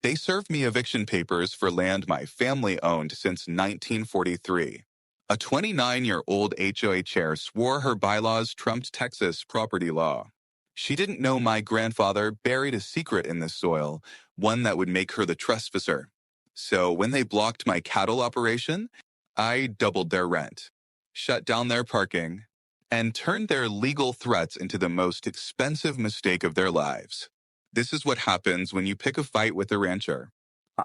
They served me eviction papers for land my family owned since 1943. A 29-year-old HOA chair swore her bylaws trumped Texas property law. She didn't know my grandfather buried a secret in the soil, one that would make her the trespasser. So when they blocked my cattle operation, I doubled their rent, shut down their parking, and turned their legal threats into the most expensive mistake of their lives. This is what happens when you pick a fight with a rancher.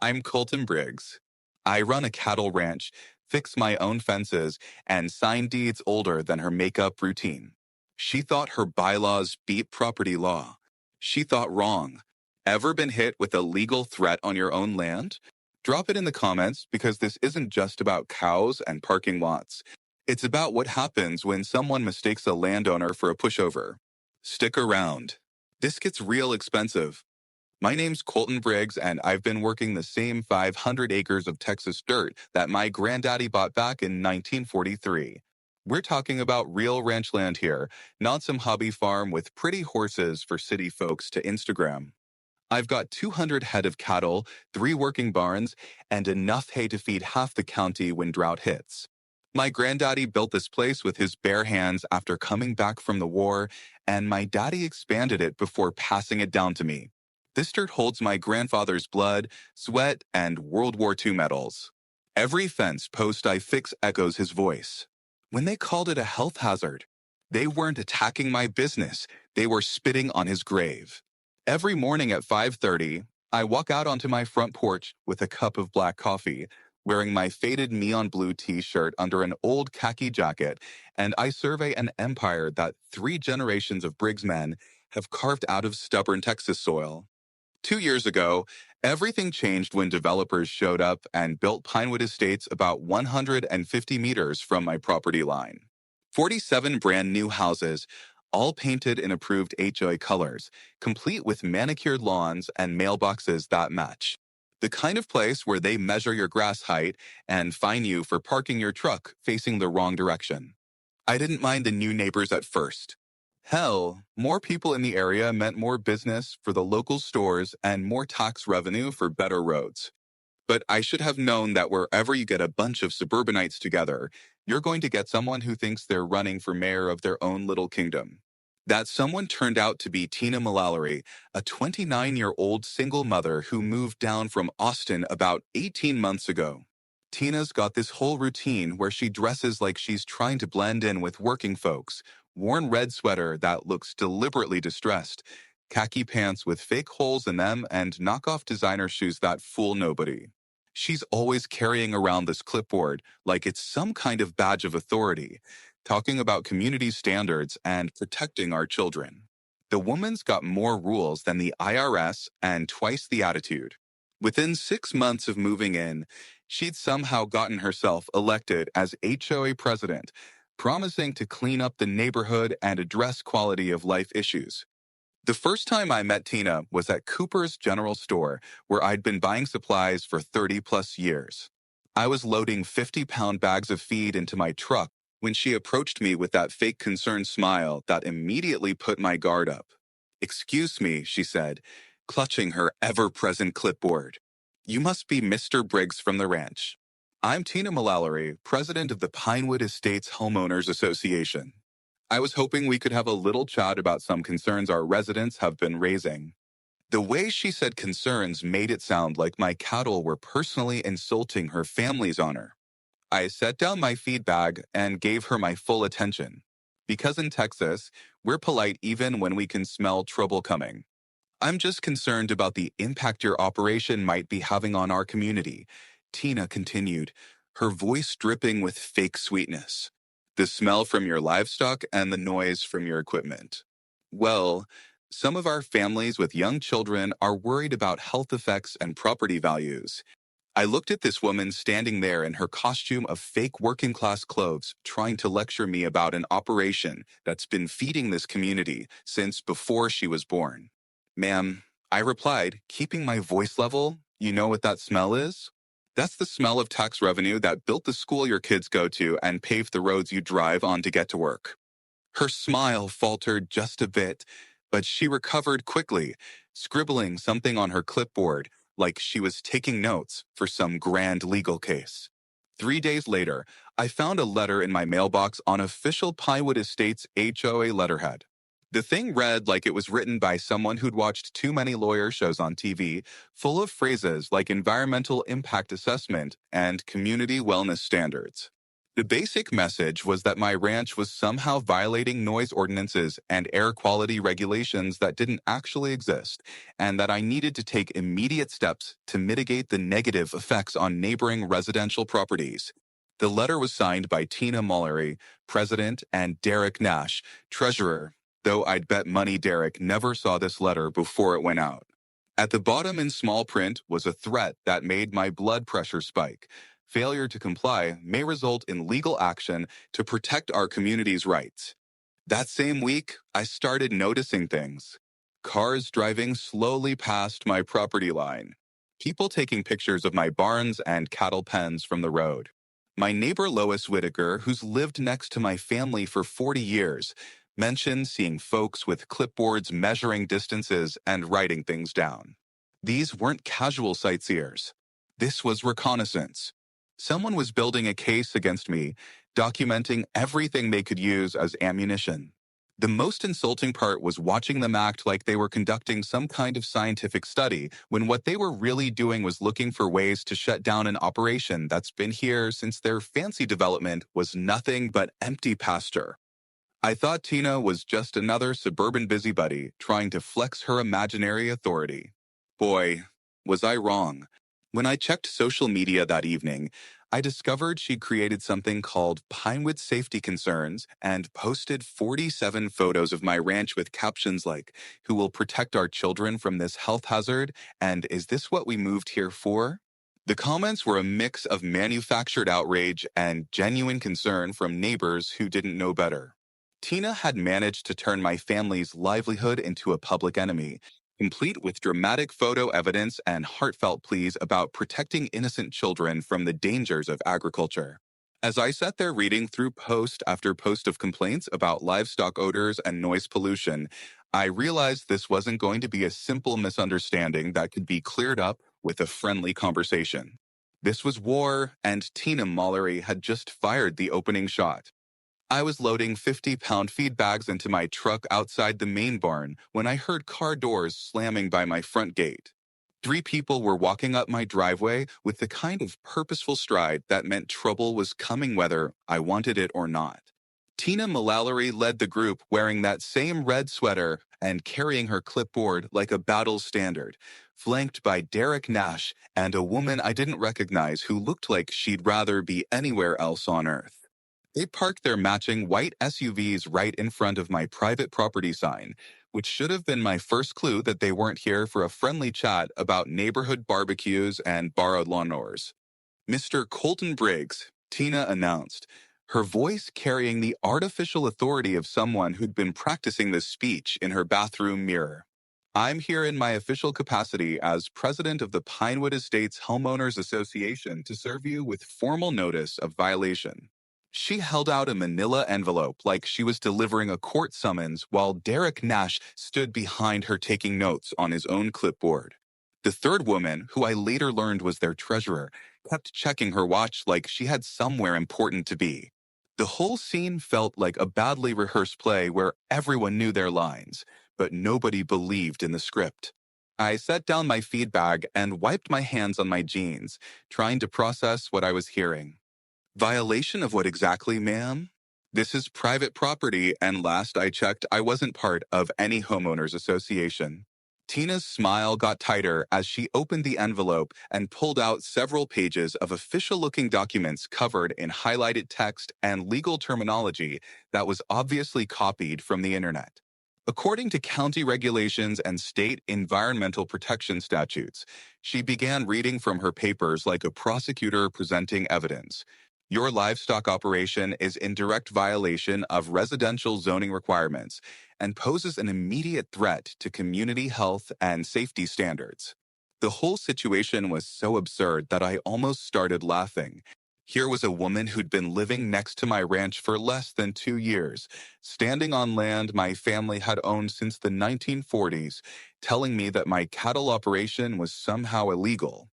I'm Colton Briggs. I run a cattle ranch, fix my own fences, and sign deeds older than her makeup routine. She thought her bylaws beat property law. She thought wrong. Ever been hit with a legal threat on your own land? Drop it in the comments because this isn't just about cows and parking lots. It's about what happens when someone mistakes a landowner for a pushover. Stick around. This gets real expensive. My name's Colton Briggs, and I've been working the same 500 acres of Texas dirt that my granddaddy bought back in 1943. We're talking about real ranch land here, not some hobby farm with pretty horses for city folks to Instagram. I've got 200 head of cattle, 3 working barns, and enough hay to feed half the county when drought hits. My granddaddy built this place with his bare hands after coming back from the war, and my daddy expanded it before passing it down to me. This dirt holds my grandfather's blood, sweat, and World War II medals. Every fence post I fix echoes his voice. When they called it a health hazard, they weren't attacking my business, they were spitting on his grave. Every morning at 5:30, I walk out onto my front porch with a cup of black coffee, wearing my faded neon blue t-shirt under an old khaki jacket, and I survey an empire that 3 generations of Briggs men have carved out of stubborn Texas soil. 2 years ago, everything changed when developers showed up and built Pinewood Estates about 150 meters from my property line. 47 brand new houses, all painted in approved HOA colors, complete with manicured lawns and mailboxes that match. The kind of place where they measure your grass height and fine you for parking your truck facing the wrong direction. I didn't mind the new neighbors at first. Hell, more people in the area meant more business for the local stores and more tax revenue for better roads. But I should have known that wherever you get a bunch of suburbanites together, you're going to get someone who thinks they're running for mayor of their own little kingdom. That someone turned out to be Tina Mallory, a 29-year-old single mother who moved down from Austin about 18 months ago. Tina's got this whole routine where she dresses like she's trying to blend in with working folks, worn red sweater that looks deliberately distressed, khaki pants with fake holes in them, and knockoff designer shoes that fool nobody. She's always carrying around this clipboard like it's some kind of badge of authority, talking about community standards and protecting our children. The woman's got more rules than the IRS and twice the attitude. Within 6 months of moving in, she'd somehow gotten herself elected as HOA president, promising to clean up the neighborhood and address quality of life issues. The first time I met Tina was at Cooper's General Store, where I'd been buying supplies for 30 plus years. I was loading 50-pound bags of feed into my truck when she approached me with that fake concerned smile that immediately put my guard up. "Excuse me," she said, clutching her ever-present clipboard. "You must be Mr. Briggs from the ranch. I'm Tina Mallory, president of the Pinewood Estates Homeowners Association. I was hoping we could have a little chat about some concerns our residents have been raising." The way she said concerns made it sound like my cattle were personally insulting her family's honor. I set down my feed bag and gave her my full attention. Because in Texas, we're polite even when we can smell trouble coming. "I'm just concerned about the impact your operation might be having on our community," Tina continued, her voice dripping with fake sweetness. "The smell from your livestock and the noise from your equipment. Well, some of our families with young children are worried about health effects and property values." I looked at this woman standing there in her costume of fake working-class clothes, trying to lecture me about an operation that's been feeding this community since before she was born. "Ma'am," I replied, keeping my voice level, "you know what that smell is? That's the smell of tax revenue that built the school your kids go to and paved the roads you drive on to get to work." Her smile faltered just a bit, but she recovered quickly, scribbling something on her clipboard, like she was taking notes for some grand legal case. 3 days later, I found a letter in my mailbox on official Pinewood Estates HOA letterhead. The thing read like it was written by someone who'd watched too many lawyer shows on TV, full of phrases like environmental impact assessment and community wellness standards. The basic message was that my ranch was somehow violating noise ordinances and air quality regulations that didn't actually exist, and that I needed to take immediate steps to mitigate the negative effects on neighboring residential properties. The letter was signed by Tina Mullery, president, and Derek Nash, treasurer, though I'd bet money Derek never saw this letter before it went out. At the bottom in small print was a threat that made my blood pressure spike. Failure to comply may result in legal action to protect our community's rights. That same week, I started noticing things. Cars driving slowly past my property line. People taking pictures of my barns and cattle pens from the road. My neighbor Lois Whitaker, who's lived next to my family for 40 years, mentioned seeing folks with clipboards measuring distances and writing things down. These weren't casual sightseers. This was reconnaissance. Someone was building a case against me, documenting everything they could use as ammunition. The most insulting part was watching them act like they were conducting some kind of scientific study when what they were really doing was looking for ways to shut down an operation that's been here since their fancy development was nothing but empty pasture. I thought Tina was just another suburban busybody trying to flex her imaginary authority. Boy, was I wrong. When I checked social media that evening, I discovered she'd created something called Pinewood Safety Concerns and posted 47 photos of my ranch with captions like, "Who will protect our children from this health hazard?" and "Is this what we moved here for?" The comments were a mix of manufactured outrage and genuine concern from neighbors who didn't know better. Tina had managed to turn my family's livelihood into a public enemy, complete with dramatic photo evidence and heartfelt pleas about protecting innocent children from the dangers of agriculture. As I sat there reading through post after post of complaints about livestock odors and noise pollution, I realized this wasn't going to be a simple misunderstanding that could be cleared up with a friendly conversation. This was war, and Tina Mullery had just fired the opening shot. I was loading 50-pound feed bags into my truck outside the main barn when I heard car doors slamming by my front gate. 3 people were walking up my driveway with the kind of purposeful stride that meant trouble was coming whether I wanted it or not. Tina Mullery led the group wearing that same red sweater and carrying her clipboard like a battle standard, flanked by Derek Nash and a woman I didn't recognize who looked like she'd rather be anywhere else on earth. They parked their matching white SUVs right in front of my private property sign, which should have been my first clue that they weren't here for a friendly chat about neighborhood barbecues and borrowed lawnmowers. "Mr. Colton Briggs," Tina announced, her voice carrying the artificial authority of someone who'd been practicing this speech in her bathroom mirror. "I'm here in my official capacity as president of the Pinewood Estates Homeowners Association to serve you with formal notice of violation." She held out a manila envelope like she was delivering a court summons while Derek Nash stood behind her taking notes on his own clipboard. The third woman, who I later learned was their treasurer, kept checking her watch like she had somewhere important to be. The whole scene felt like a badly rehearsed play where everyone knew their lines, but nobody believed in the script. I set down my feed bag and wiped my hands on my jeans, trying to process what I was hearing. "Violation of what exactly, ma'am?" "This is private property, and last I checked, I wasn't part of any homeowners association." Tina's smile got tighter as she opened the envelope and pulled out several pages of official-looking documents covered in highlighted text and legal terminology that was obviously copied from the internet. According to county regulations and state environmental protection statutes, she began reading from her papers like a prosecutor presenting evidence. "Your livestock operation is in direct violation of residential zoning requirements and poses an immediate threat to community health and safety standards." The whole situation was so absurd that I almost started laughing. Here was a woman who'd been living next to my ranch for less than 2 years, standing on land my family had owned since the 1940s, telling me that my cattle operation was somehow illegal.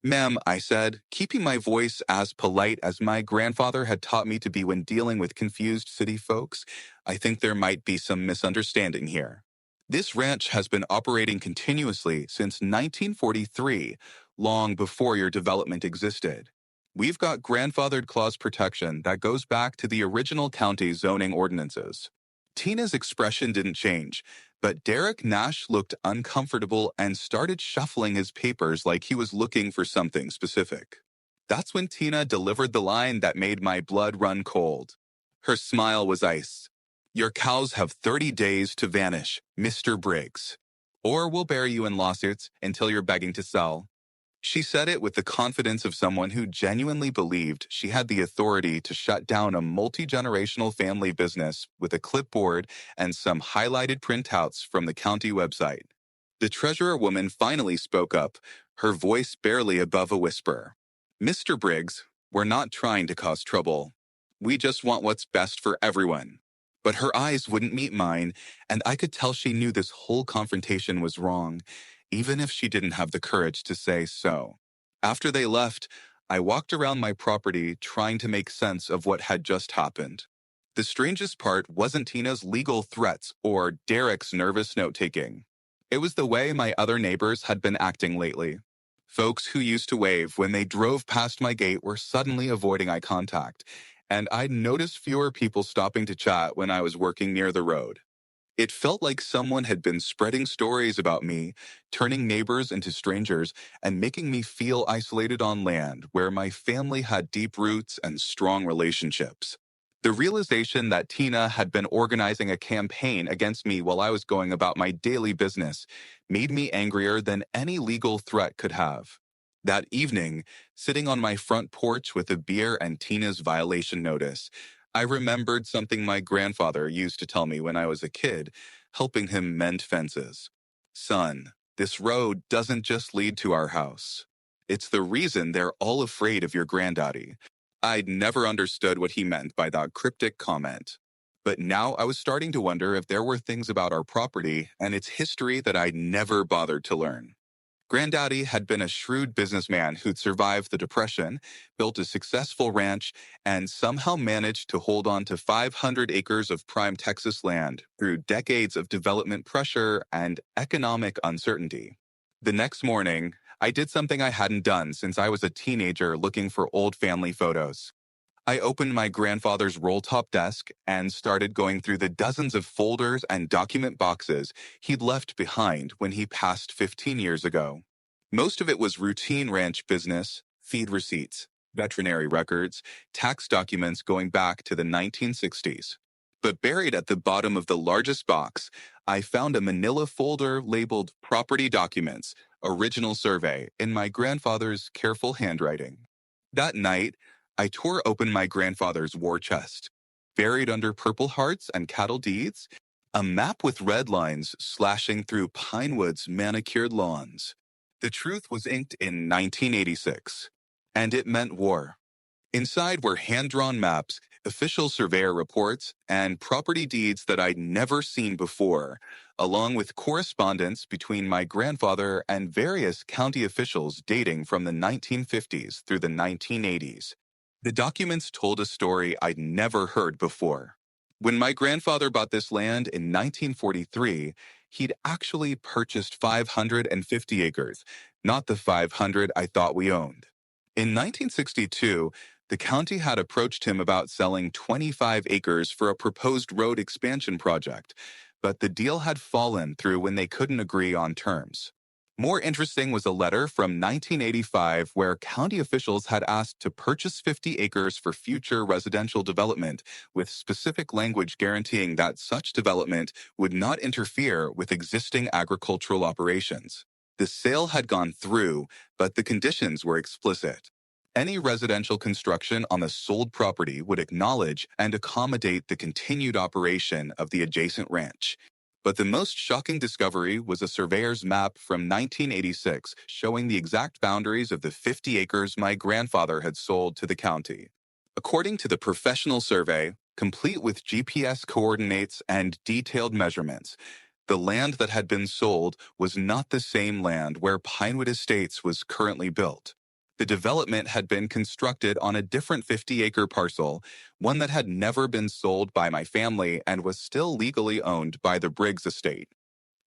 Ma'am, I said, keeping my voice as polite as my grandfather had taught me to be when dealing with confused city folks, I think there might be some misunderstanding here. This ranch has been operating continuously since 1943, long before your development existed. We've got grandfathered clause protection that goes back to the original county zoning ordinances. Tina's expression didn't change, but Derek Nash looked uncomfortable and started shuffling his papers like he was looking for something specific. That's when Tina delivered the line that made my blood run cold. Her smile was ice. Your cows have 30 days to vanish, Mr. Briggs. Or we'll bury you in lawsuits until you're begging to sell. She said it with the confidence of someone who genuinely believed she had the authority to shut down a multi-generational family business with a clipboard and some highlighted printouts from the county website. The treasurer woman finally spoke up, her voice barely above a whisper. Mr. Briggs, we're not trying to cause trouble. We just want what's best for everyone. But her eyes wouldn't meet mine, and I could tell she knew this whole confrontation was wrong, even if she didn't have the courage to say so. After they left, I walked around my property trying to make sense of what had just happened. The strangest part wasn't Tina's legal threats or Derek's nervous note-taking. It was the way my other neighbors had been acting lately. Folks who used to wave when they drove past my gate were suddenly avoiding eye contact, and I'd noticed fewer people stopping to chat when I was working near the road. It felt like someone had been spreading stories about me, turning neighbors into strangers, and making me feel isolated on land where my family had deep roots and strong relationships. The realization that Tina had been organizing a campaign against me while I was going about my daily business made me angrier than any legal threat could have. That evening, sitting on my front porch with a beer and Tina's violation notice, I remembered something my grandfather used to tell me when I was a kid, helping him mend fences. Son, this road doesn't just lead to our house. It's the reason they're all afraid of your granddaddy. I'd never understood what he meant by that cryptic comment. But now I was starting to wonder if there were things about our property and its history that I'd never bothered to learn. Granddaddy had been a shrewd businessman who'd survived the Depression, built a successful ranch, and somehow managed to hold on to 500 acres of prime Texas land through decades of development pressure and economic uncertainty. The next morning, I did something I hadn't done since I was a teenager looking for old family photos. I opened my grandfather's roll-top desk and started going through the dozens of folders and document boxes he'd left behind when he passed 15 years ago. Most of it was routine ranch business, feed receipts, veterinary records, tax documents going back to the 1960s. But buried at the bottom of the largest box, I found a manila folder labeled Property Documents, Original Survey in my grandfather's careful handwriting. That night, I tore open my grandfather's war chest. Buried under Purple Hearts and cattle deeds, a map with red lines slashing through Pinewood's manicured lawns. The truth was inked in 1986, and it meant war. Inside were hand-drawn maps, official surveyor reports, and property deeds that I'd never seen before, along with correspondence between my grandfather and various county officials dating from the 1950s through the 1980s. The documents told a story I'd never heard before. When my grandfather bought this land in 1943, he'd actually purchased 550 acres, not the 500 I thought we owned. In 1962, the county had approached him about selling 25 acres for a proposed road expansion project, but the deal had fallen through when they couldn't agree on terms. More interesting was a letter from 1985 where county officials had asked to purchase 50 acres for future residential development, with specific language guaranteeing that such development would not interfere with existing agricultural operations. The sale had gone through, but the conditions were explicit. Any residential construction on the sold property would acknowledge and accommodate the continued operation of the adjacent ranch. But the most shocking discovery was a surveyor's map from 1986 showing the exact boundaries of the 50 acres my grandfather had sold to the county. According to the professional survey, complete with GPS coordinates and detailed measurements, the land that had been sold was not the same land where Pinewood Estates was currently built. The development had been constructed on a different 50-acre parcel, one that had never been sold by my family and was still legally owned by the Briggs estate.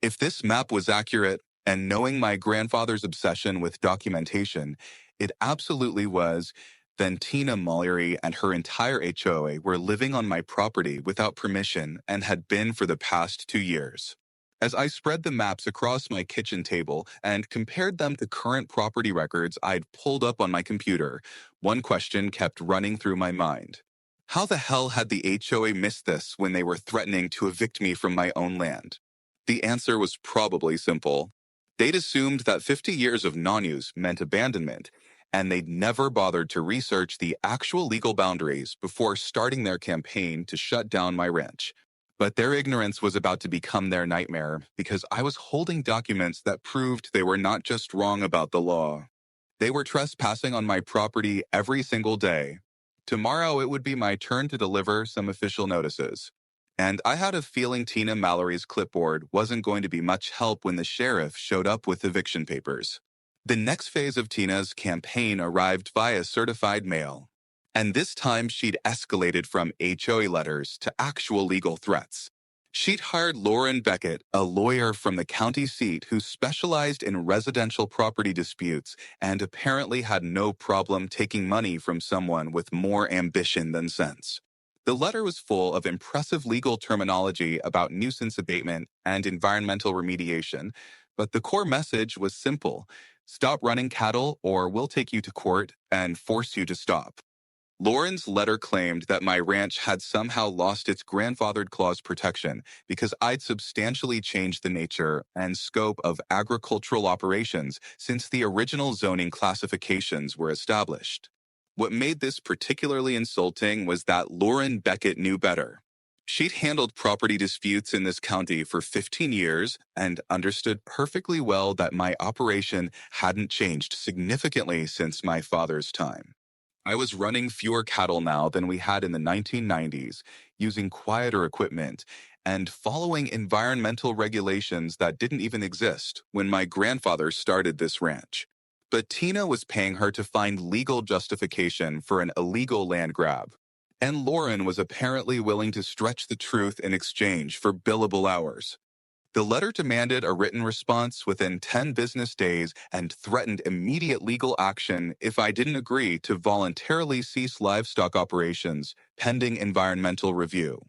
If this map was accurate, and knowing my grandfather's obsession with documentation, it absolutely was, then Tina Mullery and her entire HOA were living on my property without permission and had been for the past 2 years. As I spread the maps across my kitchen table and compared them to current property records I'd pulled up on my computer, one question kept running through my mind. How the hell had the HOA missed this when they were threatening to evict me from my own land? The answer was probably simple. They'd assumed that 50 years of non-use meant abandonment, and they'd never bothered to research the actual legal boundaries before starting their campaign to shut down my ranch. But their ignorance was about to become their nightmare because I was holding documents that proved they were not just wrong about the law. They were trespassing on my property every single day. Tomorrow it would be my turn to deliver some official notices. And I had a feeling Tina Mallory's clipboard wasn't going to be much help when the sheriff showed up with eviction papers. The next phase of Tina's campaign arrived via certified mail. And this time she'd escalated from HOA letters to actual legal threats. She'd hired Lauren Beckett, a lawyer from the county seat who specialized in residential property disputes and apparently had no problem taking money from someone with more ambition than sense. The letter was full of impressive legal terminology about nuisance abatement and environmental remediation, but the core message was simple: stop running cattle or we'll take you to court and force you to stop. Lauren's letter claimed that my ranch had somehow lost its grandfathered clause protection because I'd substantially changed the nature and scope of agricultural operations since the original zoning classifications were established. What made this particularly insulting was that Lauren Beckett knew better. She'd handled property disputes in this county for 15 years and understood perfectly well that my operation hadn't changed significantly since my father's time. I was running fewer cattle now than we had in the 1990s, using quieter equipment, and following environmental regulations that didn't even exist when my grandfather started this ranch. But Tina was paying her to find legal justification for an illegal land grab. And Lauren was apparently willing to stretch the truth in exchange for billable hours. The letter demanded a written response within 10 business days and threatened immediate legal action if I didn't agree to voluntarily cease livestock operations pending environmental review.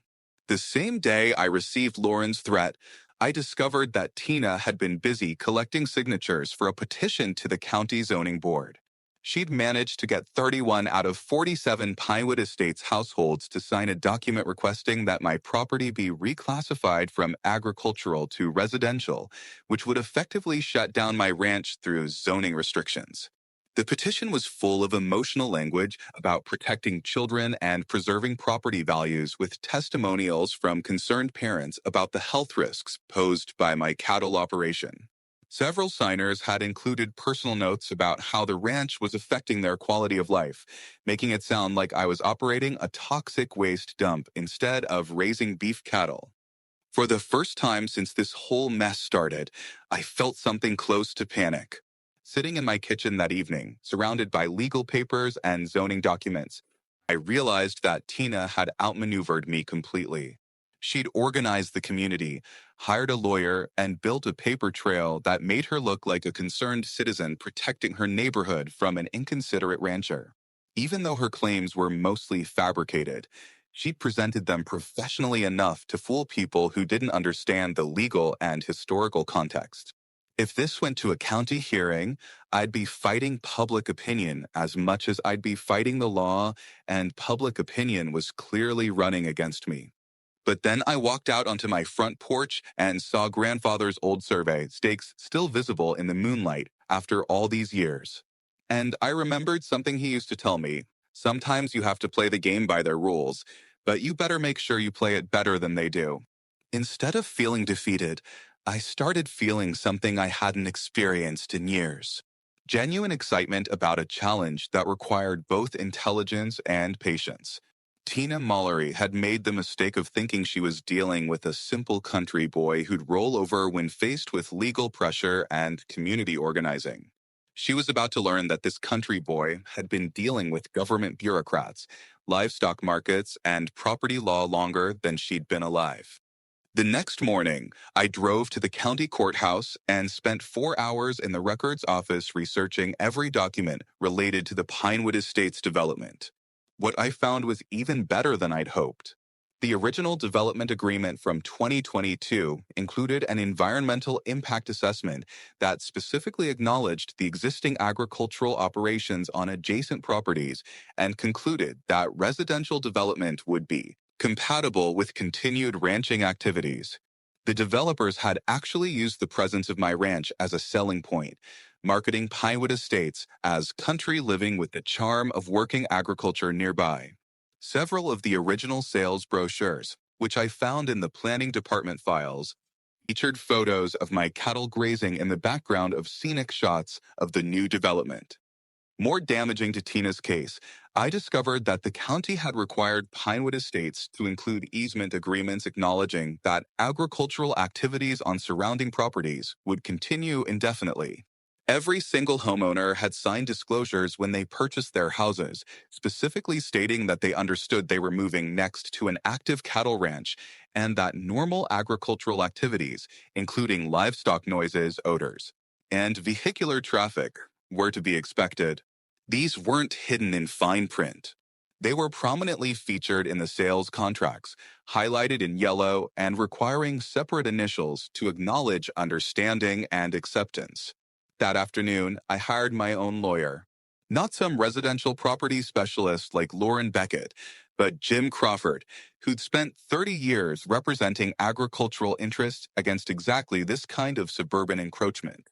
The same day I received Lauren's threat, I discovered that Tina had been busy collecting signatures for a petition to the county zoning board. She'd managed to get 31 out of 47 Pinewood Estates households to sign a document requesting that my property be reclassified from agricultural to residential, which would effectively shut down my ranch through zoning restrictions. The petition was full of emotional language about protecting children and preserving property values, with testimonials from concerned parents about the health risks posed by my cattle operation. Several signers had included personal notes about how the ranch was affecting their quality of life, making it sound like I was operating a toxic waste dump instead of raising beef cattle. For the first time since this whole mess started, I felt something close to panic. Sitting in my kitchen that evening, surrounded by legal papers and zoning documents, I realized that Tina had outmaneuvered me completely. She'd organized the community, hired a lawyer, and built a paper trail that made her look like a concerned citizen protecting her neighborhood from an inconsiderate rancher. Even though her claims were mostly fabricated, she presented them professionally enough to fool people who didn't understand the legal and historical context. If this went to a county hearing, I'd be fighting public opinion as much as I'd be fighting the law, and public opinion was clearly running against me. But then I walked out onto my front porch and saw grandfather's old survey stakes still visible in the moonlight after all these years. And I remembered something he used to tell me: sometimes you have to play the game by their rules, but you better make sure you play it better than they do. Instead of feeling defeated, I started feeling something I hadn't experienced in years. Genuine excitement about a challenge that required both intelligence and patience. Tina Mallory had made the mistake of thinking she was dealing with a simple country boy who'd roll over when faced with legal pressure and community organizing. She was about to learn that this country boy had been dealing with government bureaucrats, livestock markets, and property law longer than she'd been alive. The next morning, I drove to the county courthouse and spent 4 hours in the records office researching every document related to the Pinewood Estates development. What I found was even better than I'd hoped. The original development agreement from 2022 included an environmental impact assessment that specifically acknowledged the existing agricultural operations on adjacent properties and concluded that residential development would be compatible with continued ranching activities. The developers had actually used the presence of my ranch as a selling point, marketing Pinewood Estates as country living with the charm of working agriculture nearby. Several of the original sales brochures, which I found in the planning department files, featured photos of my cattle grazing in the background of scenic shots of the new development. More damaging to Tina's case, I discovered that the county had required Pinewood Estates to include easement agreements acknowledging that agricultural activities on surrounding properties would continue indefinitely. Every single homeowner had signed disclosures when they purchased their houses, specifically stating that they understood they were moving next to an active cattle ranch and that normal agricultural activities, including livestock noises, odors, and vehicular traffic, were to be expected. These weren't hidden in fine print. They were prominently featured in the sales contracts, highlighted in yellow and requiring separate initials to acknowledge understanding and acceptance. That afternoon, I hired my own lawyer. Not some residential property specialist like Lauren Beckett, but Jim Crawford, who'd spent 30 years representing agricultural interests against exactly this kind of suburban encroachment.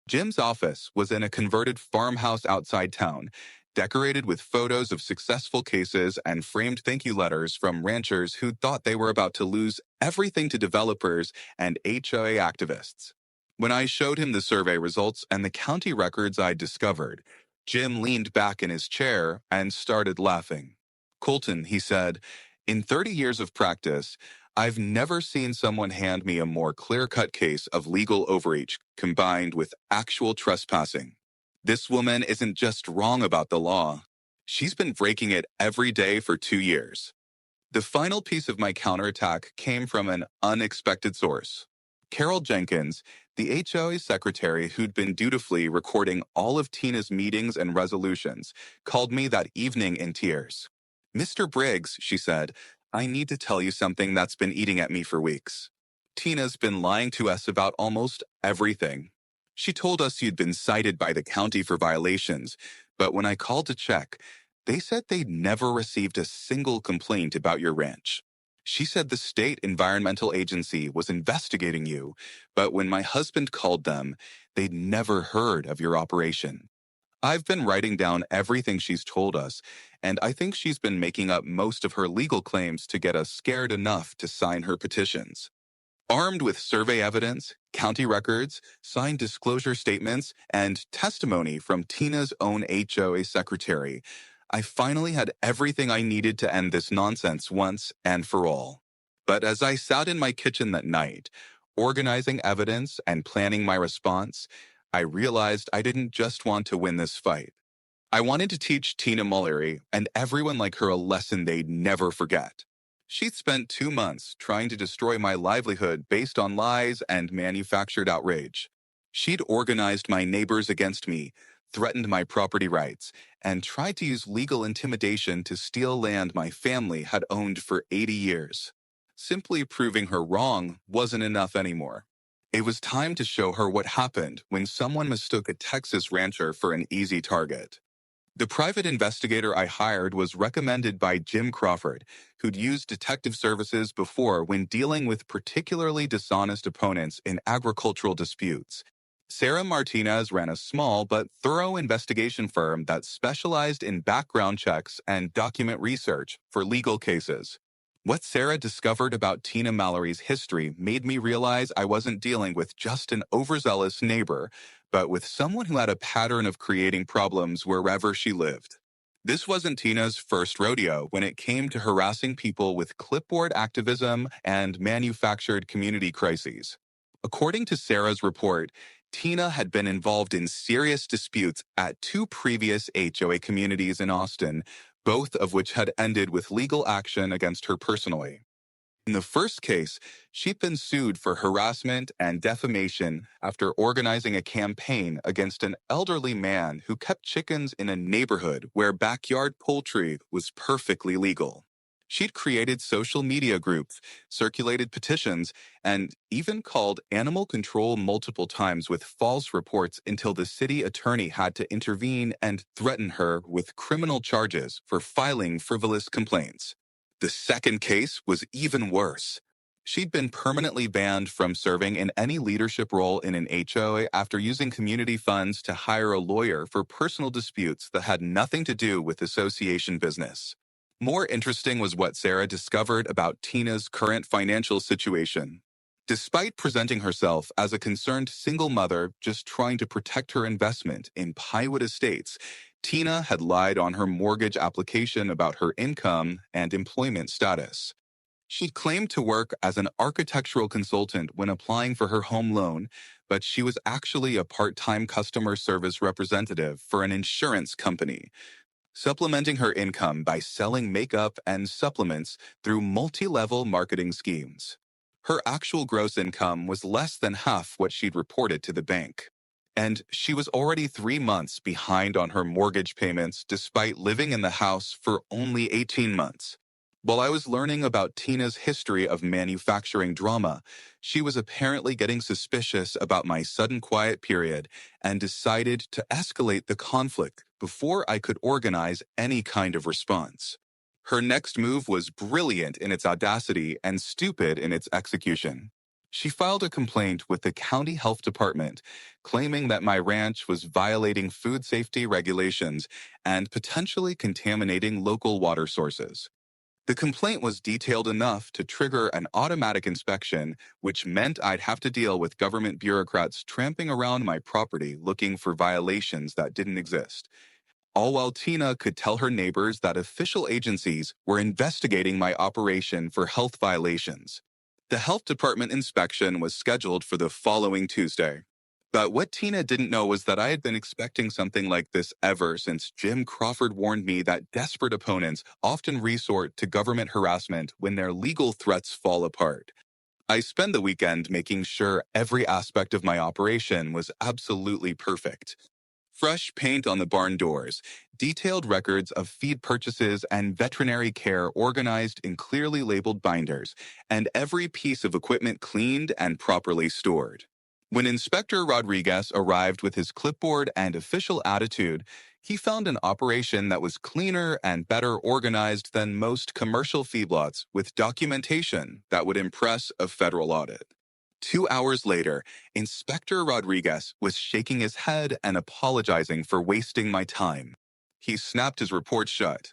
Jim's office was in a converted farmhouse outside town, decorated with photos of successful cases and framed thank you letters from ranchers who thought they were about to lose everything to developers and HOA activists. When I showed him the survey results and the county records I'd discovered, Jim leaned back in his chair and started laughing. "Colton," he said, "in 30 years of practice, I've never seen someone hand me a more clear-cut case of legal overreach combined with actual trespassing. This woman isn't just wrong about the law. She's been breaking it every day for 2 years." The final piece of my counterattack came from an unexpected source. Carol Jenkins, the HOA secretary who'd been dutifully recording all of Tina's meetings and resolutions, called me that evening in tears. "Mr. Briggs," she said, "I need to tell you something that's been eating at me for weeks. Tina's been lying to us about almost everything. She told us you'd been cited by the county for violations, but when I called to check, they said they'd never received a single complaint about your ranch. She said the state environmental agency was investigating you, but when my husband called them, they'd never heard of your operation." I've been writing down everything she's told us, and I think she's been making up most of her legal claims to get us scared enough to sign her petitions. Armed with survey evidence, county records, signed disclosure statements, and testimony from Tina's own HOA secretary, I finally had everything I needed to end this nonsense once and for all. But as I sat in my kitchen that night, organizing evidence and planning my response, I realized I didn't just want to win this fight. I wanted to teach Tina Mullery and everyone like her a lesson they'd never forget. She'd spent 2 months trying to destroy my livelihood based on lies and manufactured outrage. She'd organized my neighbors against me, threatened my property rights, and tried to use legal intimidation to steal land my family had owned for 80 years. Simply proving her wrong wasn't enough anymore. It was time to show her what happened when someone mistook a Texas rancher for an easy target. The private investigator I hired was recommended by Jim Crawford, who'd used detective services before when dealing with particularly dishonest opponents in agricultural disputes. Sarah Martinez ran a small but thorough investigation firm that specialized in background checks and document research for legal cases. What Sarah discovered about Tina Mallory's history made me realize I wasn't dealing with just an overzealous neighbor, but with someone who had a pattern of creating problems wherever she lived. This wasn't Tina's first rodeo when it came to harassing people with clipboard activism and manufactured community crises. According to Sarah's report, Tina had been involved in serious disputes at two previous HOA communities in Austin, both of which had ended with legal action against her personally. In the first case, she'd been sued for harassment and defamation after organizing a campaign against an elderly man who kept chickens in a neighborhood where backyard poultry was perfectly legal. She'd created social media groups, circulated petitions, and even called animal control multiple times with false reports until the city attorney had to intervene and threaten her with criminal charges for filing frivolous complaints. The second case was even worse. She'd been permanently banned from serving in any leadership role in an HOA after using community funds to hire a lawyer for personal disputes that had nothing to do with association business. More interesting was what Sarah discovered about Tina's current financial situation. Despite presenting herself as a concerned single mother just trying to protect her investment in Pinewood Estates, Tina had lied on her mortgage application about her income and employment status. She'd claimed to work as an architectural consultant when applying for her home loan, but she was actually a part-time customer service representative for an insurance company, supplementing her income by selling makeup and supplements through multi-level marketing schemes. Her actual gross income was less than half what she'd reported to the bank. And she was already 3 months behind on her mortgage payments despite living in the house for only 18 months. While I was learning about Tina's history of manufacturing drama, she was apparently getting suspicious about my sudden quiet period and decided to escalate the conflict before I could organize any kind of response. Her next move was brilliant in its audacity and stupid in its execution. She filed a complaint with the county health department, claiming that my ranch was violating food safety regulations and potentially contaminating local water sources. The complaint was detailed enough to trigger an automatic inspection, which meant I'd have to deal with government bureaucrats tramping around my property looking for violations that didn't exist. All while Tina could tell her neighbors that official agencies were investigating my operation for health violations. The health department inspection was scheduled for the following Tuesday. But what Tina didn't know was that I had been expecting something like this ever since Jim Crawford warned me that desperate opponents often resort to government harassment when their legal threats fall apart. I spent the weekend making sure every aspect of my operation was absolutely perfect. Fresh paint on the barn doors, detailed records of feed purchases and veterinary care organized in clearly labeled binders, and every piece of equipment cleaned and properly stored. When Inspector Rodriguez arrived with his clipboard and official attitude, he found an operation that was cleaner and better organized than most commercial feedlots with documentation that would impress a federal audit. 2 hours later, Inspector Rodriguez was shaking his head and apologizing for wasting my time. He snapped his report shut.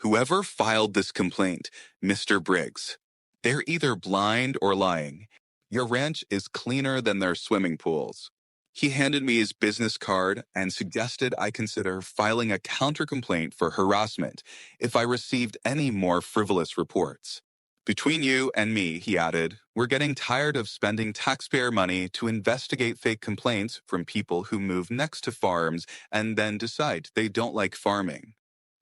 Whoever filed this complaint, Mr. Briggs, they're either blind or lying. Your ranch is cleaner than their swimming pools. He handed me his business card and suggested I consider filing a counter-complaint for harassment if I received any more frivolous reports. Between you and me, he added, we're getting tired of spending taxpayer money to investigate fake complaints from people who move next to farms and then decide they don't like farming.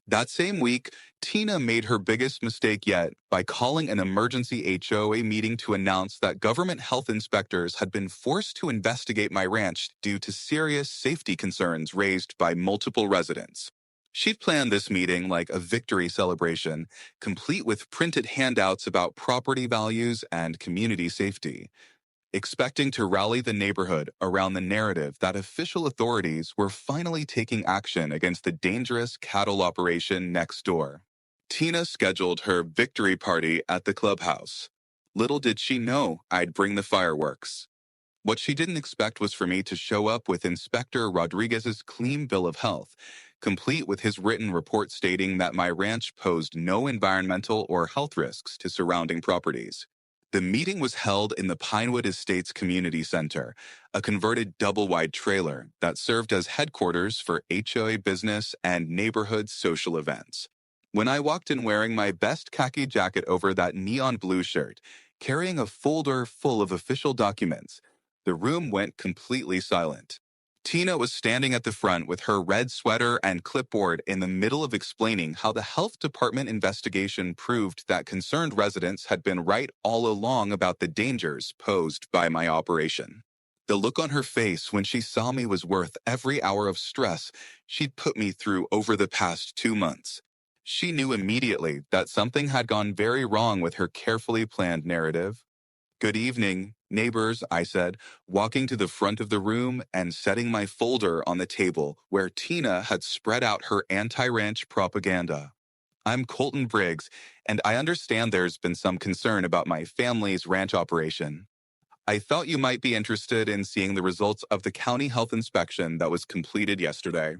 That same week, Tina made her biggest mistake yet by calling an emergency HOA meeting to announce that government health inspectors had been forced to investigate my ranch due to serious safety concerns raised by multiple residents. She'd planned this meeting like a victory celebration, complete with printed handouts about property values and community safety, expecting to rally the neighborhood around the narrative that official authorities were finally taking action against the dangerous cattle operation next door. Tina scheduled her victory party at the clubhouse. Little did she know I'd bring the fireworks. What she didn't expect was for me to show up with Inspector Rodriguez's clean bill of health, complete with his written report stating that my ranch posed no environmental or health risks to surrounding properties. The meeting was held in the Pinewood Estates Community Center, a converted double-wide trailer that served as headquarters for HOA business and neighborhood social events. When I walked in wearing my best khaki jacket over that neon blue shirt, carrying a folder full of official documents, the room went completely silent. Tina was standing at the front with her red sweater and clipboard in the middle of explaining how the health department investigation proved that concerned residents had been right all along about the dangers posed by my operation. The look on her face when she saw me was worth every hour of stress she'd put me through over the past 2 months. She knew immediately that something had gone very wrong with her carefully planned narrative. "Good evening, neighbors," I said, walking to the front of the room and setting my folder on the table where Tina had spread out her anti-ranch propaganda. "I'm Colton Briggs, and I understand there's been some concern about my family's ranch operation. I thought you might be interested in seeing the results of the county health inspection that was completed yesterday."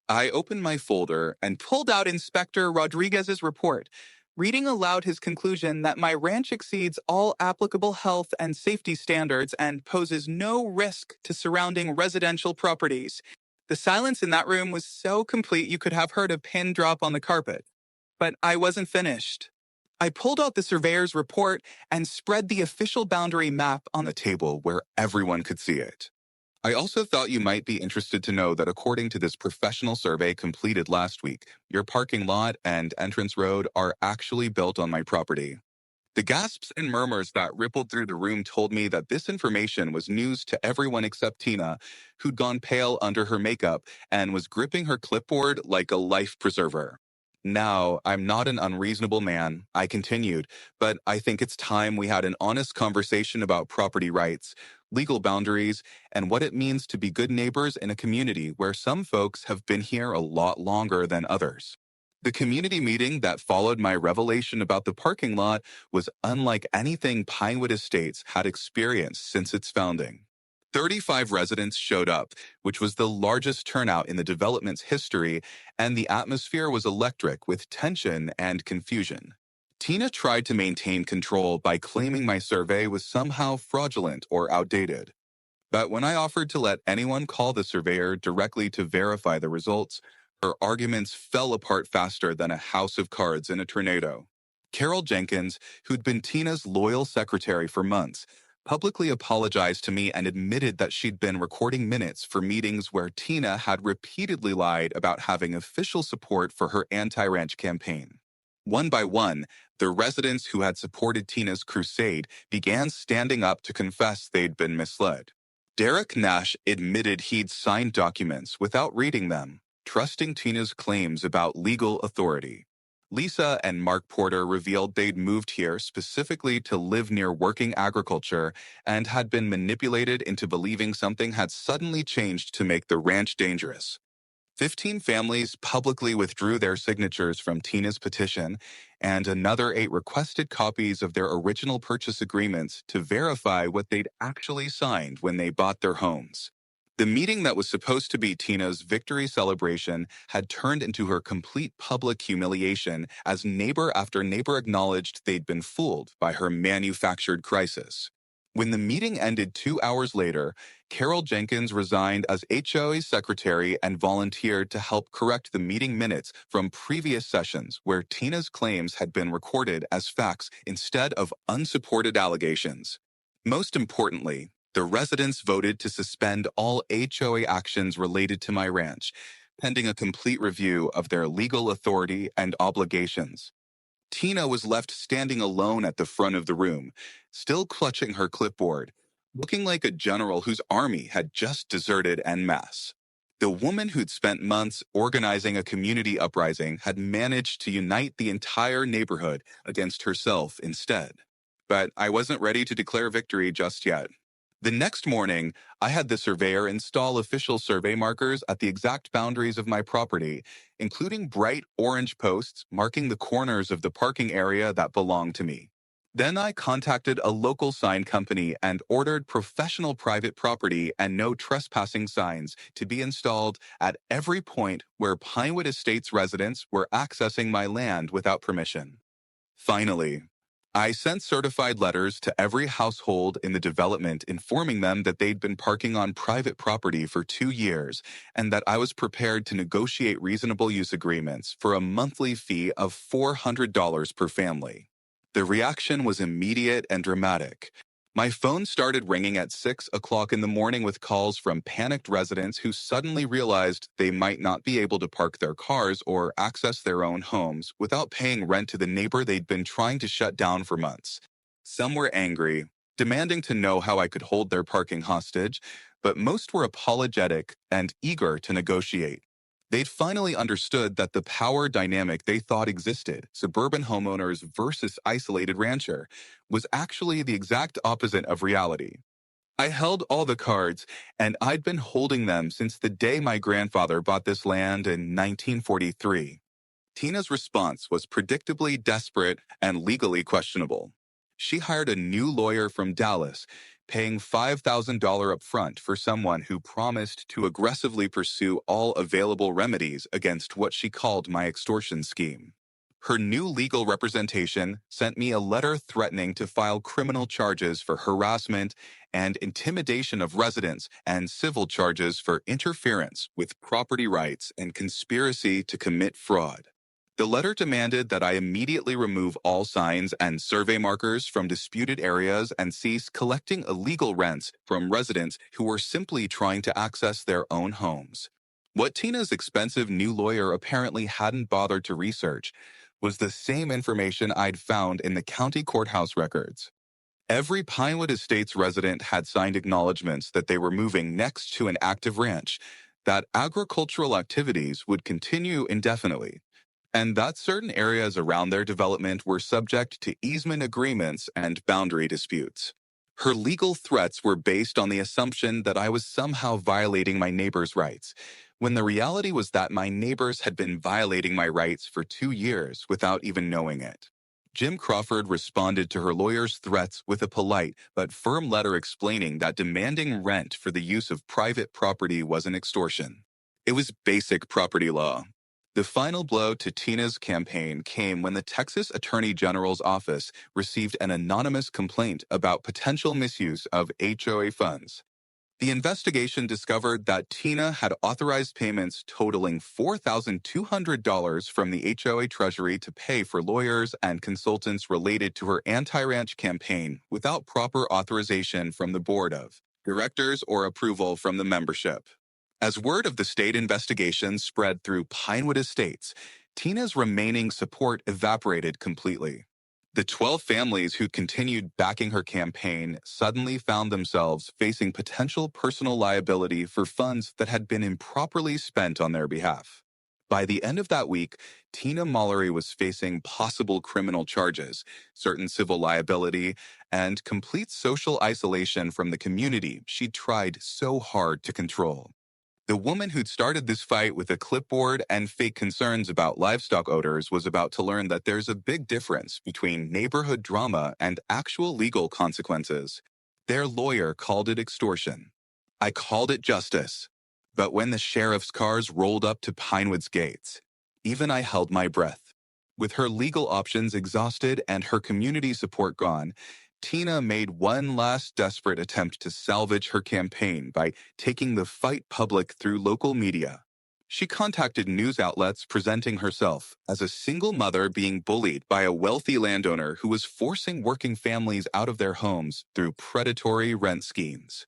I opened my folder and pulled out Inspector Rodriguez's report, reading aloud his conclusion that my ranch exceeds all applicable health and safety standards and poses no risk to surrounding residential properties. The silence in that room was so complete you could have heard a pin drop on the carpet. But I wasn't finished. I pulled out the surveyor's report and spread the official boundary map on the table where everyone could see it. "I also thought you might be interested to know that according to this professional survey completed last week, your parking lot and entrance road are actually built on my property." The gasps and murmurs that rippled through the room told me that this information was news to everyone except Tina, who'd gone pale under her makeup and was gripping her clipboard like a life preserver. "Now, I'm not an unreasonable man," I continued, "but I think it's time we had an honest conversation about property rights, legal boundaries, and what it means to be good neighbors in a community where some folks have been here a lot longer than others." The community meeting that followed my revelation about the parking lot was unlike anything Pinewood Estates had experienced since its founding. 35 residents showed up, which was the largest turnout in the development's history, and the atmosphere was electric with tension and confusion. Tina tried to maintain control by claiming my survey was somehow fraudulent or outdated. But when I offered to let anyone call the surveyor directly to verify the results, her arguments fell apart faster than a house of cards in a tornado. Carol Jenkins, who'd been Tina's loyal secretary for months, publicly apologized to me and admitted that she'd been recording minutes for meetings where Tina had repeatedly lied about having official support for her anti-ranch campaign. One by one, the residents who had supported Tina's crusade began standing up to confess they'd been misled. Derek Nash admitted he'd signed documents without reading them, trusting Tina's claims about legal authority. Lisa and Mark Porter revealed they'd moved here specifically to live near working agriculture and had been manipulated into believing something had suddenly changed to make the ranch dangerous. 15 families publicly withdrew their signatures from Tina's petition, and another 8 requested copies of their original purchase agreements to verify what they'd actually signed when they bought their homes. The meeting that was supposed to be Tina's victory celebration had turned into her complete public humiliation as neighbor after neighbor acknowledged they'd been fooled by her manufactured crisis. When the meeting ended 2 hours later, Carol Jenkins resigned as HOA secretary and volunteered to help correct the meeting minutes from previous sessions where Tina's claims had been recorded as facts instead of unsupported allegations. Most importantly, the residents voted to suspend all HOA actions related to my ranch, pending a complete review of their legal authority and obligations. Tina was left standing alone at the front of the room, still clutching her clipboard, looking like a general whose army had just deserted en masse. The woman who'd spent months organizing a community uprising had managed to unite the entire neighborhood against herself instead. But I wasn't ready to declare victory just yet. The next morning, I had the surveyor install official survey markers at the exact boundaries of my property, including bright orange posts marking the corners of the parking area that belonged to me. Then I contacted a local sign company and ordered professional private property and no trespassing signs to be installed at every point where Pinewood Estates residents were accessing my land without permission. Finally, I sent certified letters to every household in the development informing them that they'd been parking on private property for 2 years and that I was prepared to negotiate reasonable use agreements for a monthly fee of $400 per family. The reaction was immediate and dramatic. My phone started ringing at 6 o'clock in the morning with calls from panicked residents who suddenly realized they might not be able to park their cars or access their own homes without paying rent to the neighbor they'd been trying to shut down for months. Some were angry, demanding to know how I could hold their parking hostage, but most were apologetic and eager to negotiate. They'd finally understood that the power dynamic they thought existed, suburban homeowners versus isolated rancher, was actually the exact opposite of reality. I held all the cards, and I'd been holding them since the day my grandfather bought this land in 1943. Tina's response was predictably desperate and legally questionable. She hired a new lawyer from Dallas, paying $5,000 upfront for someone who promised to aggressively pursue all available remedies against what she called my extortion scheme. Her new legal representation sent me a letter threatening to file criminal charges for harassment and intimidation of residents and civil charges for interference with property rights and conspiracy to commit fraud. The letter demanded that I immediately remove all signs and survey markers from disputed areas and cease collecting illegal rents from residents who were simply trying to access their own homes. What Tina's expensive new lawyer apparently hadn't bothered to research was the same information I'd found in the county courthouse records. Every Pinewood Estates resident had signed acknowledgments that they were moving next to an active ranch, that agricultural activities would continue indefinitely, and that certain areas around their development were subject to easement agreements and boundary disputes. Her legal threats were based on the assumption that I was somehow violating my neighbors' rights, when the reality was that my neighbors had been violating my rights for 2 years without even knowing it. Jim Crawford responded to her lawyer's threats with a polite but firm letter explaining that demanding rent for the use of private property was an extortion. It was basic property law. The final blow to Tina's campaign came when the Texas Attorney General's office received an anonymous complaint about potential misuse of HOA funds. The investigation discovered that Tina had authorized payments totaling $4,200 from the HOA Treasury to pay for lawyers and consultants related to her anti-ranch campaign without proper authorization from the board of directors or approval from the membership. As word of the state investigation spread through Pinewood Estates, Tina's remaining support evaporated completely. The 12 families who continued backing her campaign suddenly found themselves facing potential personal liability for funds that had been improperly spent on their behalf. By the end of that week, Tina Mallory was facing possible criminal charges, certain civil liability, and complete social isolation from the community she'd tried so hard to control. The woman who'd started this fight with a clipboard and fake concerns about livestock odors was about to learn that there's a big difference between neighborhood drama and actual legal consequences. Their lawyer called it extortion. I called it justice. But when the sheriff's cars rolled up to Pinewood's gates, even I held my breath. With her legal options exhausted and her community support gone, Tina made one last desperate attempt to salvage her campaign by taking the fight public through local media. She contacted news outlets presenting herself as a single mother being bullied by a wealthy landowner who was forcing working families out of their homes through predatory rent schemes.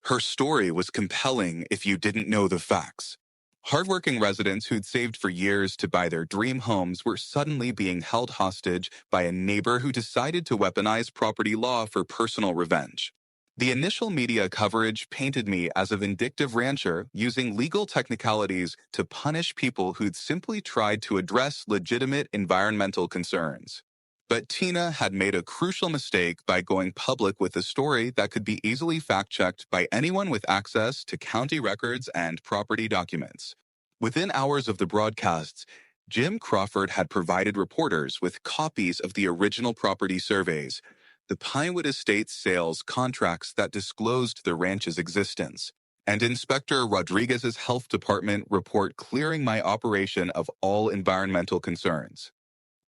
Her story was compelling if you didn't know the facts. Hardworking residents who'd saved for years to buy their dream homes were suddenly being held hostage by a neighbor who decided to weaponize property law for personal revenge. The initial media coverage painted me as a vindictive rancher using legal technicalities to punish people who'd simply tried to address legitimate environmental concerns. But Tina had made a crucial mistake by going public with a story that could be easily fact-checked by anyone with access to county records and property documents. Within hours of the broadcasts, Jim Crawford had provided reporters with copies of the original property surveys, the Pinewood Estates sales contracts that disclosed the ranch's existence, and Inspector Rodriguez's health department report clearing my operation of all environmental concerns.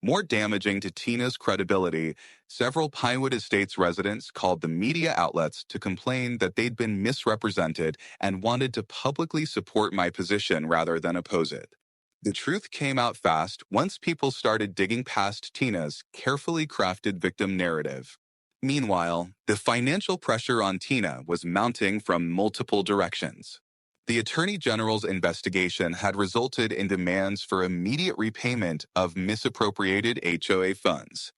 More damaging to Tina's credibility, several Pinewood Estates residents called the media outlets to complain that they'd been misrepresented and wanted to publicly support my position rather than oppose it. The truth came out fast once people started digging past Tina's carefully crafted victim narrative. Meanwhile, the financial pressure on Tina was mounting from multiple directions. The Attorney General's investigation had resulted in demands for immediate repayment of misappropriated HOA funds.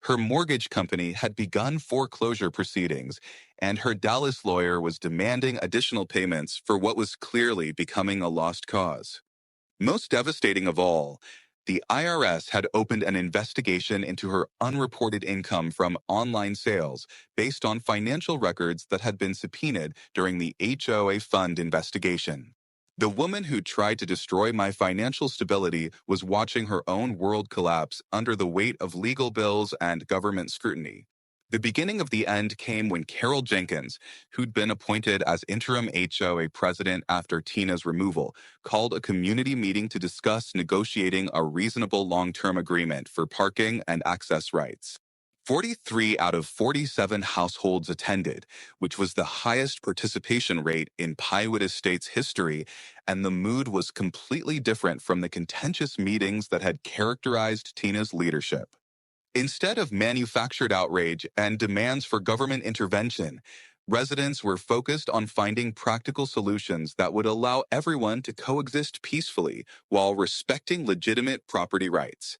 Her mortgage company had begun foreclosure proceedings, and her Dallas lawyer was demanding additional payments for what was clearly becoming a lost cause. Most devastating of all, the IRS had opened an investigation into her unreported income from online sales based on financial records that had been subpoenaed during the HOA fund investigation. The woman who tried to destroy my financial stability was watching her own world collapse under the weight of legal bills and government scrutiny. The beginning of the end came when Carol Jenkins, who'd been appointed as interim HOA president after Tina's removal, called a community meeting to discuss negotiating a reasonable long-term agreement for parking and access rights. 43 out of 47 households attended, which was the highest participation rate in Pinewood Estates history, and the mood was completely different from the contentious meetings that had characterized Tina's leadership. Instead of manufactured outrage and demands for government intervention, residents were focused on finding practical solutions that would allow everyone to coexist peacefully while respecting legitimate property rights.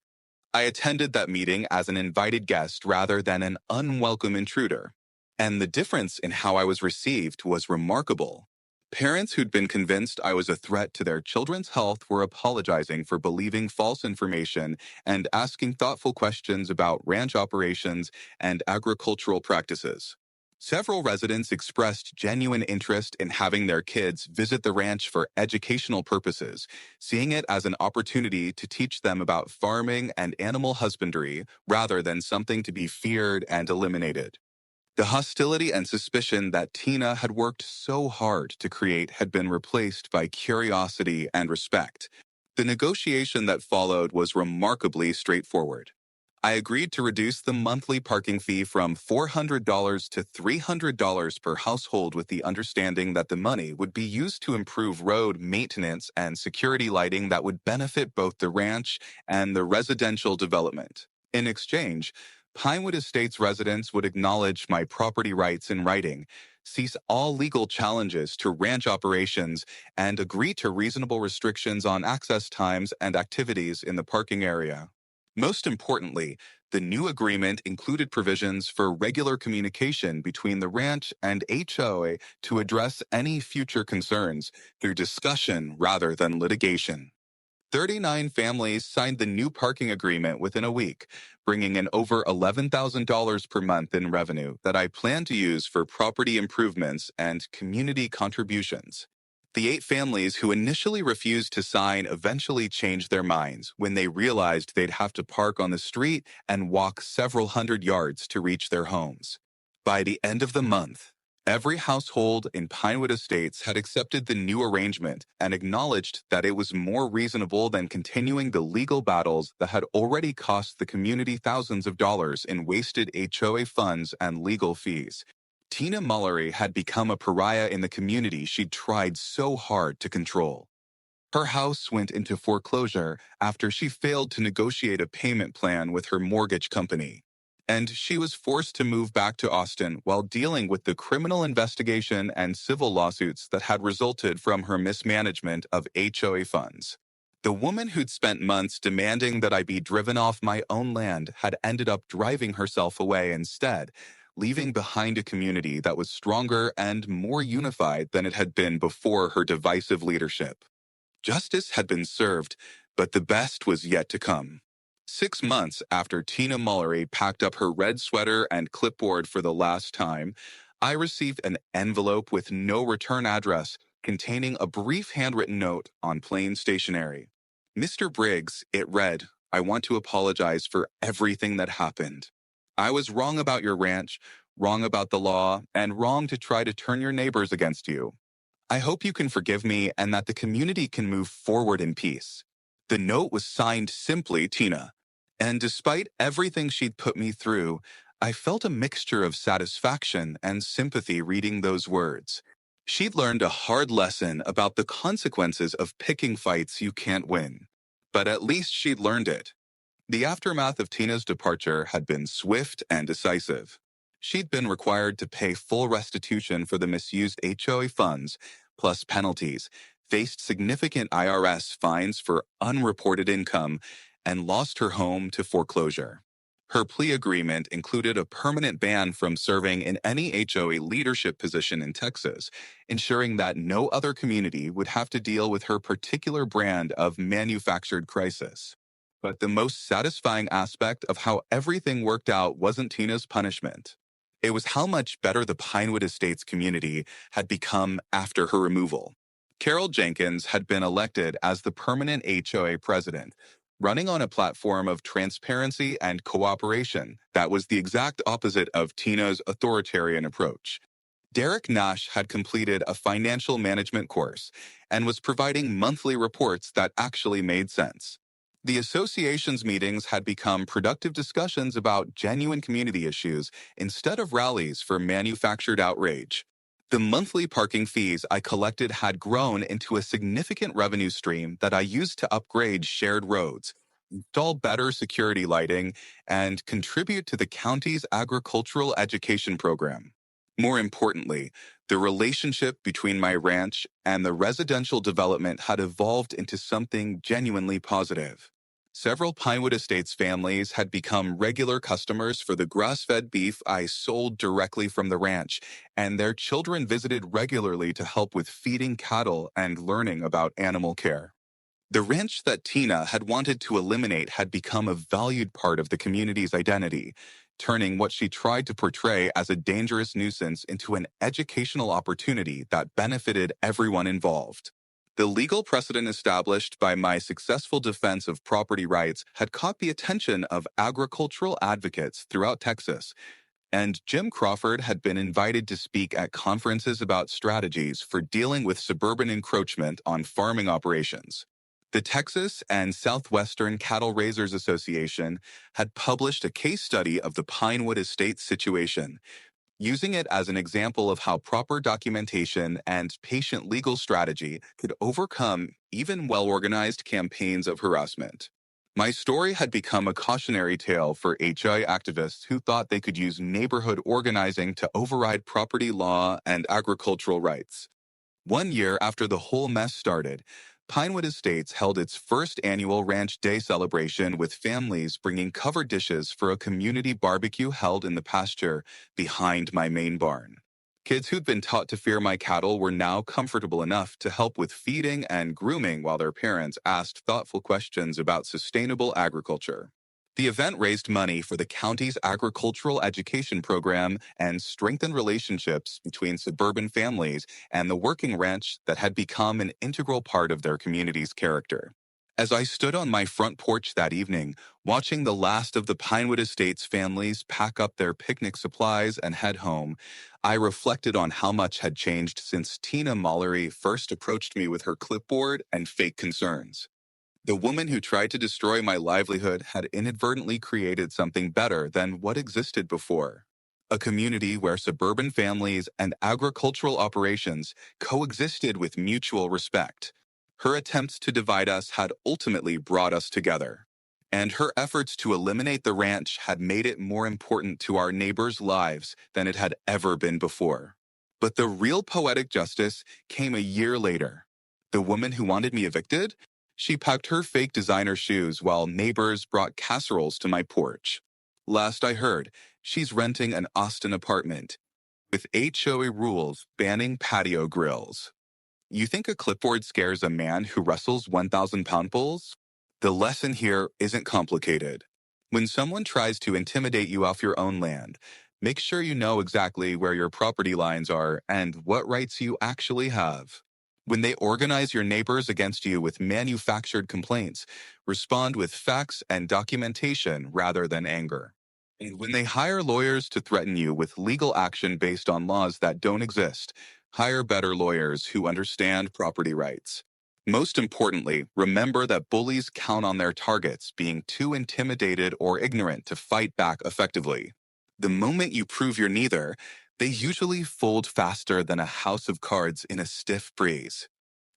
I attended that meeting as an invited guest rather than an unwelcome intruder, and the difference in how I was received was remarkable. Parents who'd been convinced I was a threat to their children's health were apologizing for believing false information and asking thoughtful questions about ranch operations and agricultural practices. Several residents expressed genuine interest in having their kids visit the ranch for educational purposes, seeing it as an opportunity to teach them about farming and animal husbandry rather than something to be feared and eliminated. The hostility and suspicion that Tina had worked so hard to create had been replaced by curiosity and respect. The negotiation that followed was remarkably straightforward. I agreed to reduce the monthly parking fee from $400 to $300 per household with the understanding that the money would be used to improve road maintenance and security lighting that would benefit both the ranch and the residential development. In exchange, Pinewood Estates residents would acknowledge my property rights in writing, cease all legal challenges to ranch operations, and agree to reasonable restrictions on access times and activities in the parking area. Most importantly, the new agreement included provisions for regular communication between the ranch and HOA to address any future concerns through discussion rather than litigation. 39 families signed the new parking agreement within a week, bringing in over $11,000 per month in revenue that I plan to use for property improvements and community contributions. The 8 families who initially refused to sign eventually changed their minds when they realized they'd have to park on the street and walk several hundred yards to reach their homes. By the end of the month, every household in Pinewood Estates had accepted the new arrangement and acknowledged that it was more reasonable than continuing the legal battles that had already cost the community thousands of dollars in wasted HOA funds and legal fees. Tina Mullery had become a pariah in the community she'd tried so hard to control. Her house went into foreclosure after she failed to negotiate a payment plan with her mortgage company, and she was forced to move back to Austin while dealing with the criminal investigation and civil lawsuits that had resulted from her mismanagement of HOA funds. The woman who'd spent months demanding that I be driven off my own land had ended up driving herself away instead, leaving behind a community that was stronger and more unified than it had been before her divisive leadership. Justice had been served, but the best was yet to come. 6 months after Tina Mullery packed up her red sweater and clipboard for the last time, I received an envelope with no return address containing a brief handwritten note on plain stationery. Mr. Briggs, it read, I want to apologize for everything that happened. I was wrong about your ranch, wrong about the law, and wrong to try to turn your neighbors against you. I hope you can forgive me and that the community can move forward in peace. The note was signed simply Tina, and despite everything she'd put me through, I felt a mixture of satisfaction and sympathy reading those words. She'd learned a hard lesson about the consequences of picking fights you can't win. But at least she'd learned it. The aftermath of Tina's departure had been swift and decisive. She'd been required to pay full restitution for the misused HOA funds, plus penalties, faced significant IRS fines for unreported income, and lost her home to foreclosure. Her plea agreement included a permanent ban from serving in any HOA leadership position in Texas, ensuring that no other community would have to deal with her particular brand of manufactured crisis. But the most satisfying aspect of how everything worked out wasn't Tina's punishment. It was how much better the Pinewood Estates community had become after her removal. Carol Jenkins had been elected as the permanent HOA president, running on a platform of transparency and cooperation that was the exact opposite of Tina's authoritarian approach. Derek Nash had completed a financial management course and was providing monthly reports that actually made sense. The association's meetings had become productive discussions about genuine community issues instead of rallies for manufactured outrage. The monthly parking fees I collected had grown into a significant revenue stream that I used to upgrade shared roads, install better security lighting, and contribute to the county's agricultural education program. More importantly, the relationship between my ranch and the residential development had evolved into something genuinely positive. Several Pinewood Estates families had become regular customers for the grass-fed beef I sold directly from the ranch, and their children visited regularly to help with feeding cattle and learning about animal care. The ranch that Tina had wanted to eliminate had become a valued part of the community's identity, turning what she tried to portray as a dangerous nuisance into an educational opportunity that benefited everyone involved. The legal precedent established by my successful defense of property rights had caught the attention of agricultural advocates throughout Texas, and Jim Crawford had been invited to speak at conferences about strategies for dealing with suburban encroachment on farming operations. The Texas and Southwestern Cattle Raisers Association had published a case study of the Pinewood Estates situation, using it as an example of how proper documentation and patient legal strategy could overcome even well-organized campaigns of harassment. My story had become a cautionary tale for HI activists who thought they could use neighborhood organizing to override property law and agricultural rights. 1 year after the whole mess started, Pinewood Estates held its first annual Ranch Day celebration with families bringing covered dishes for a community barbecue held in the pasture behind my main barn. Kids who'd been taught to fear my cattle were now comfortable enough to help with feeding and grooming while their parents asked thoughtful questions about sustainable agriculture. The event raised money for the county's agricultural education program and strengthened relationships between suburban families and the working ranch that had become an integral part of their community's character. As I stood on my front porch that evening, watching the last of the Pinewood Estates families pack up their picnic supplies and head home, I reflected on how much had changed since Tina Mallory first approached me with her clipboard and fake concerns. The woman who tried to destroy my livelihood had inadvertently created something better than what existed before. A community where suburban families and agricultural operations coexisted with mutual respect. Her attempts to divide us had ultimately brought us together. And her efforts to eliminate the ranch had made it more important to our neighbors' lives than it had ever been before. But the real poetic justice came a year later. The woman who wanted me evicted? She packed her fake designer shoes while neighbors brought casseroles to my porch. Last I heard, she's renting an Austin apartment with HOA rules banning patio grills. You think a clipboard scares a man who wrestles 1,000-pound bulls? The lesson here isn't complicated. When someone tries to intimidate you off your own land, make sure you know exactly where your property lines are and what rights you actually have. When they organize your neighbors against you with manufactured complaints, respond with facts and documentation rather than anger. And when they hire lawyers to threaten you with legal action based on laws that don't exist, hire better lawyers who understand property rights. Most importantly, remember that bullies count on their targets being too intimidated or ignorant to fight back effectively. The moment you prove you're neither, they usually fold faster than a house of cards in a stiff breeze.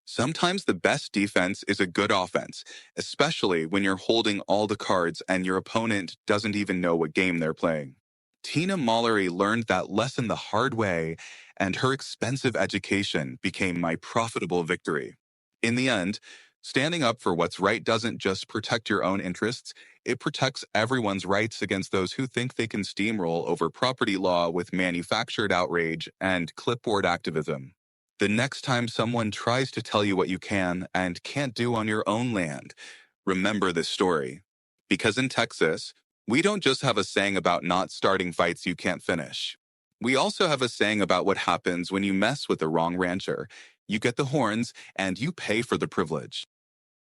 Sometimes the best defense is a good offense, especially when you're holding all the cards and your opponent doesn't even know what game they're playing. Tina Mallory learned that lesson the hard way, and her expensive education became my profitable victory. In the end, standing up for what's right doesn't just protect your own interests, it protects everyone's rights against those who think they can steamroll over property law with manufactured outrage and clipboard activism. The next time someone tries to tell you what you can and can't do on your own land, remember this story. Because in Texas, we don't just have a saying about not starting fights you can't finish. We also have a saying about what happens when you mess with the wrong rancher. You get the horns and you pay for the privilege.